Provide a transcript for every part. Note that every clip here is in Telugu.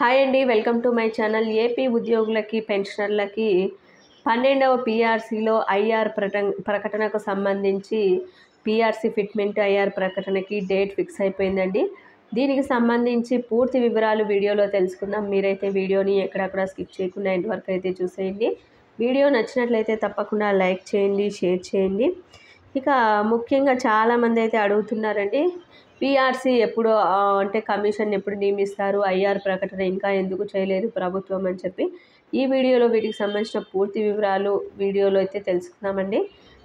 హాయ్ అండి, welcome to my channel. AP ఉద్యోగులకి పెన్షనర్లకి 12వ పీఆర్సీలో ఐఆర్ ప్రకటనకు సంబంధించి పీఆర్సీ ఫిట్మెంట్ ఐఆర్ ప్రకటనకి డేట్ ఫిక్స్ అయిపోయిందండి. దీనికి సంబంధించి పూర్తి వివరాలు వీడియోలో తెలుసుకుందాం. మీరైతే వీడియోని ఎక్కడక్కడ స్కిప్ చేయకుండా ఎండ్ వరకు అయితే చూసేయండి. వీడియో నచ్చినట్లయితే తప్పకుండా లైక్ చేయండి, షేర్ చేయండి. ఇక ముఖ్యంగా చాలామంది అయితే అడుగుతున్నారండి, పీఆర్సీ ఎప్పుడు అంటే కమిషన్ ఎప్పుడు నియమిస్తారు, ఐఆర్ ప్రకటన ఇంకా ఎందుకు చేయలేదు ప్రభుత్వం అని చెప్పి ఈ వీడియోలో వీటికి సంబంధించిన పూర్తి వివరాలు వీడియోలో అయితే తెలుసుకుందామండి.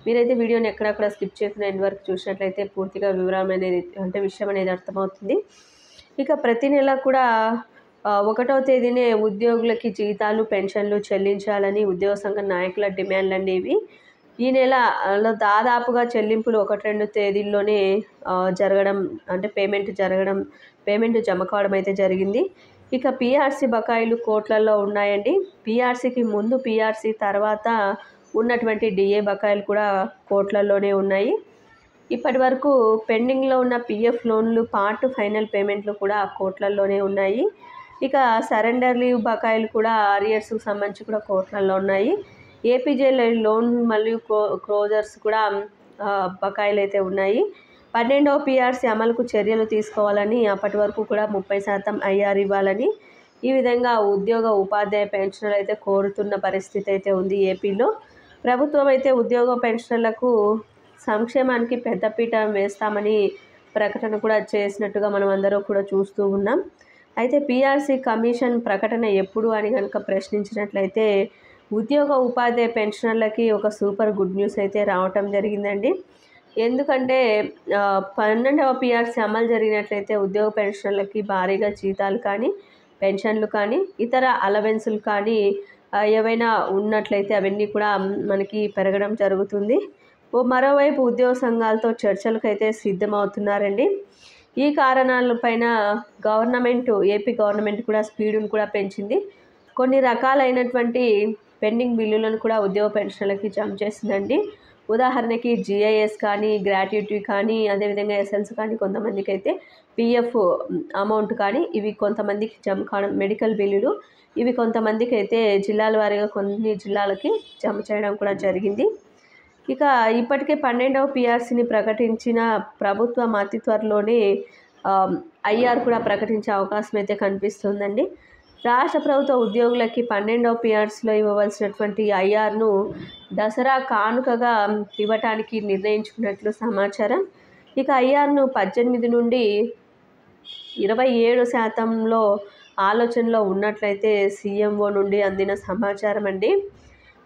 మీరైతే వీడియోని ఎక్కడక్కడ స్కిప్ చేయకుండా ఎండ్ వరకు చూసినట్లయితే పూర్తిగా వివరం అనేది అంటే విషయం అనేది అర్థమవుతుంది. ఇక ప్రతి నెల కూడా 1వ తేదీనే ఉద్యోగులకి జీతాలు పెన్షన్లు చెల్లించాలని ఉద్యోగ సంఘ నాయకుల డిమాండ్లు అండి ఇవి. ఈ నెలలో దాదాపుగా చెల్లింపులు 1-2 తేదీల్లోనే జరగడం అంటే పేమెంట్ జమ కావడం అయితే జరిగింది. ఇక పీఆర్సీ బకాయిలు కోట్లలో ఉన్నాయండి. పీఆర్సీకి ముందు పీఆర్సీ తర్వాత ఉన్నటువంటి డిఏ బకాయిలు కూడా కోట్లలోనే ఉన్నాయి. ఇప్పటి వరకు పెండింగ్లో ఉన్న పీఎఫ్ లోన్లు పార్ట్ ఫైనల్ పేమెంట్లు కూడా కోట్లలోనే ఉన్నాయి. ఇక సరెండర్ లీవ్ బకాయిలు కూడా అరియర్స్కి సంబంధించి కూడా కోట్లలో ఉన్నాయి. ఏపీజే లోన్ మరియు క్లోజర్స్ కూడా బకాయిలు అయితే ఉన్నాయి. 12వ పీఆర్సీ అమలుకు చర్యలు తీసుకోవాలని, అప్పటి వరకు కూడా 30% ఐఆర్ ఇవ్వాలని ఈ విధంగా ఉద్యోగ ఉపాధ్యాయ పెన్షనర్లు అయితే కోరుతున్న పరిస్థితి అయితే ఉంది ఏపీలో. ప్రభుత్వం అయితే ఉద్యోగ పెన్షనర్లకు సంక్షేమానికి పెద్దపీట వేస్తామని ప్రకటన కూడా చేసినట్టుగా మనం అందరూ కూడా చూస్తూ ఉన్నాం. అయితే పీఆర్సీ కమిషన్ ప్రకటన ఎప్పుడు అని కనుక ప్రశ్నించినట్లయితే ఉద్యోగ ఉపాధ్యాయ పెన్షనర్లకి ఒక సూపర్ గుడ్ న్యూస్ అయితే రావటం జరిగిందండి. ఎందుకంటే 12వ పీఆర్సీ అమలు జరిగినట్లయితే ఉద్యోగ పెన్షనర్లకి భారీగా జీతాలు కానీ పెన్షన్లు కానీ ఇతర అలవెన్సులు కానీ ఏవైనా ఉన్నట్లయితే అవన్నీ కూడా మనకి పెరగడం జరుగుతుంది. మరోవైపు ఉద్యోగ సంఘాలతో చర్చలకు అయితే సిద్ధమవుతున్నారండి. ఈ కారణాలపైన ఏపీ గవర్నమెంట్ కూడా స్పీడును కూడా పెంచింది. కొన్ని రకాలైనటువంటి పెండింగ్ బిల్లులను కూడా ఉద్యోగ పెన్షన్లకి జమ చేసిందండి. ఉదాహరణకి జిఐఎస్ కానీ, గ్రాట్యుటీ కానీ, అదేవిధంగా ఎస్ఎల్స్ కానీ, కొంతమందికి అయితే పిఎఫ్ అమౌంట్ కానీ ఇవి కొంతమందికి జమ కావడం, మెడికల్ బిల్లులు ఇవి కొంతమందికి అయితే జిల్లాల వారీగా కొన్ని జిల్లాలకి జమ చేయడం కూడా జరిగింది. ఇక ఇప్పటికే 12వ పీఆర్సీని ప్రకటించిన ప్రభుత్వం అతి త్వరలోనే ఐఆర్ కూడా ప్రకటించే అవకాశం అయితే కనిపిస్తుందండి. రాష్ట్ర ప్రభుత్వ ఉద్యోగులకి 12వ పీఆర్సీలో ఇవ్వవలసినటువంటి ఐఆర్ను దసరా కానుకగా ఇవ్వటానికి నిర్ణయించుకున్నట్లు సమాచారం. ఇక ఐఆర్ను 18 నుండి 27% ఆలోచనలో ఉన్నట్లయితే సీఎంఓ నుండి అందిన సమాచారం అండి.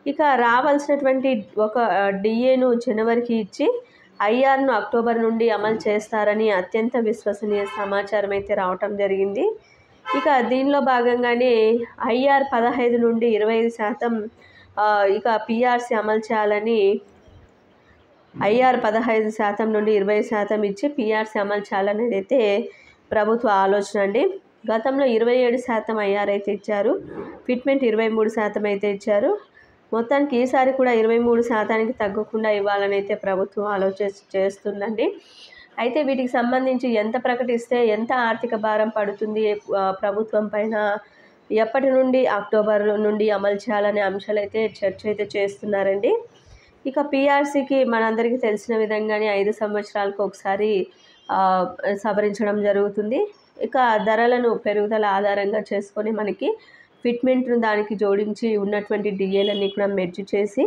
ఇక రావాల్సినటువంటి ఒక డిఏను జనవరికి ఇచ్చి ఐఆర్ను అక్టోబర్ నుండి అమలు చేస్తారని అత్యంత విశ్వసనీయ సమాచారం అయితే రావటం జరిగింది. ఇక దీనిలో భాగంగానే ఐఆర్ 15 నుండి 25% ఇక పీఆర్సీ అమలు చేయాలని ఐఆర్ 15% నుండి 20% ఇచ్చి పీఆర్సీ అమలు చేయాలనేది అయితే ప్రభుత్వ ఆలోచన అండి. గతంలో 27% ఐఆర్ అయితే ఇచ్చారు, ఫిట్మెంట్ 23% అయితే ఇచ్చారు. మొత్తానికి ఈసారి కూడా 23%కి తగ్గకుండా ఇవ్వాలని అయితే ప్రభుత్వం ఆలోచన చేస్తుందండి. అయితే వీటికి సంబంధించి ఎంత ప్రకటిస్తే ఎంత ఆర్థిక భారం పడుతుంది ప్రభుత్వం పైన, ఎప్పటి నుండి అక్టోబర్ నుండి అమలు చేయాలనే అంశాలు అయితే చర్చ అయితే చేస్తున్నారండి. ఇక పీఆర్సీకి మనందరికీ తెలిసిన విధంగానే 5 సంవత్సరాలకు ఒకసారి సవరించడం జరుగుతుంది. ఇక ధరలను పెరుగుదల ఆధారంగా చేసుకొని మనకి ఫిట్మెంట్ను దానికి జోడించి ఉన్నటువంటి డిఏలన్నీ కూడా మెర్జ్ చేసి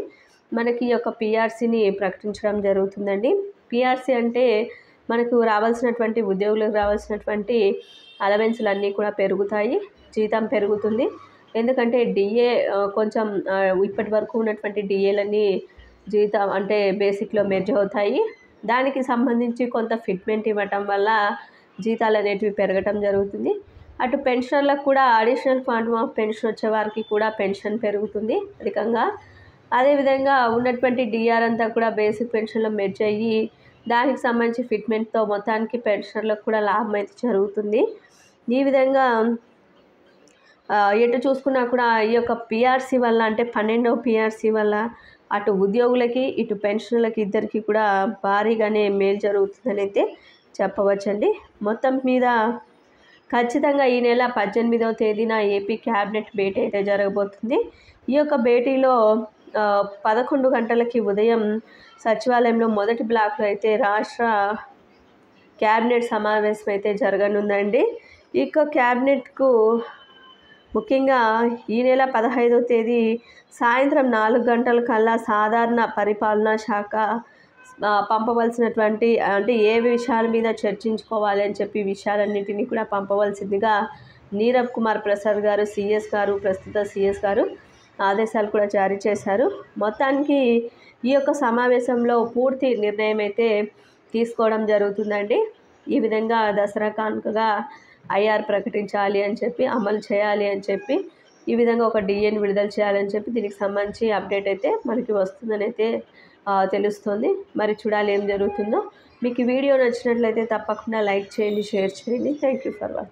మనకి ఈ యొక్క పీఆర్సీని ప్రకటించడం జరుగుతుందండి. పీఆర్సీ అంటే మనకు రావాల్సినటువంటి ఉద్యోగులకు రావాల్సినటువంటి అలవెన్సులు అన్నీ కూడా పెరుగుతాయి, జీతం పెరుగుతుంది. ఎందుకంటే డిఏ కొంచెం ఇప్పటి వరకు ఉన్నటువంటి డిఏలన్నీ జీతం అంటే బేసిక్లో మెర్జ్ అవుతాయి. దానికి సంబంధించి కొంత ఫిట్మెంట్ ఇవ్వటం వల్ల జీతాలు అనేటివి పెరగటం జరుగుతుంది. అటు పెన్షనర్లకు కూడా అడిషనల్ ఫార్మ్ ఆఫ్ పెన్షన్ వచ్చే వారికి కూడా పెన్షన్ పెరుగుతుంది అధికంగా. అదేవిధంగా ఉన్నటువంటి డిఆర్ అంతా కూడా బేసిక్ పెన్షన్లో మెర్జ్ అయ్యి దానికి సంబంధించి ఫిట్మెంట్తో మొత్తానికి పెన్షనర్లకు కూడా లాభం అయితే జరుగుతుంది. ఈ విధంగా ఎటు చూసుకున్నా కూడా ఈ యొక్క పీఆర్సీ వల్ల అంటే 12వ పీఆర్సీ వల్ల అటు ఉద్యోగులకి ఇటు పెన్షనర్లకి ఇద్దరికి కూడా భారీగానే మేలు జరుగుతుందని అయితే చెప్పవచ్చండి. మొత్తం మీద ఖచ్చితంగా ఈ నెల 18వ తేదీన ఏపీ క్యాబినెట్ భేటీ అయితే జరగబోతుంది. ఈ యొక్క భేటీలో 11 గంటలకి ఉదయం సచివాలయంలో మొదటి బ్లాక్లో అయితే రాష్ట్ర క్యాబినెట్ సమావేశం అయితే జరగనుందండి. ఇక క్యాబినెట్కు ముఖ్యంగా ఈ నెల 15వ తేదీ సాయంత్రం 4 గంటల కల్లా సాధారణ పరిపాలనా శాఖ పంపవలసినటువంటి అంటే ఏ విషయాల మీద చర్చించుకోవాలి అని చెప్పి విషయాలన్నింటినీ కూడా పంపవలసిందిగా నీరబ్ కుమార్ ప్రసాద్ గారు ప్రస్తుత సిఎస్ గారు ఆదేశాలు కూడా జారీ చేశారు. మొత్తానికి ఈ యొక్క సమావేశంలో పూర్తి నిర్ణయం అయితే తీసుకోవడం జరుగుతుందండి. ఈ విధంగా దసరా కానుకగా ఐఆర్ ప్రకటించాలి అని చెప్పి, అమలు చేయాలి అని చెప్పి, ఈ విధంగా ఒక డిఎన్ విడుదల చేయాలని చెప్పి దీనికి సంబంధించి అప్డేట్ అయితే మనకి వస్తుందని అయితే తెలుస్తుంది. మరి చూడాలి ఏం జరుగుతుందో. మీకు ఈ వీడియో నచ్చినట్లయితే తప్పకుండా లైక్ చేయండి, షేర్ చేయండి. Thank you for watching.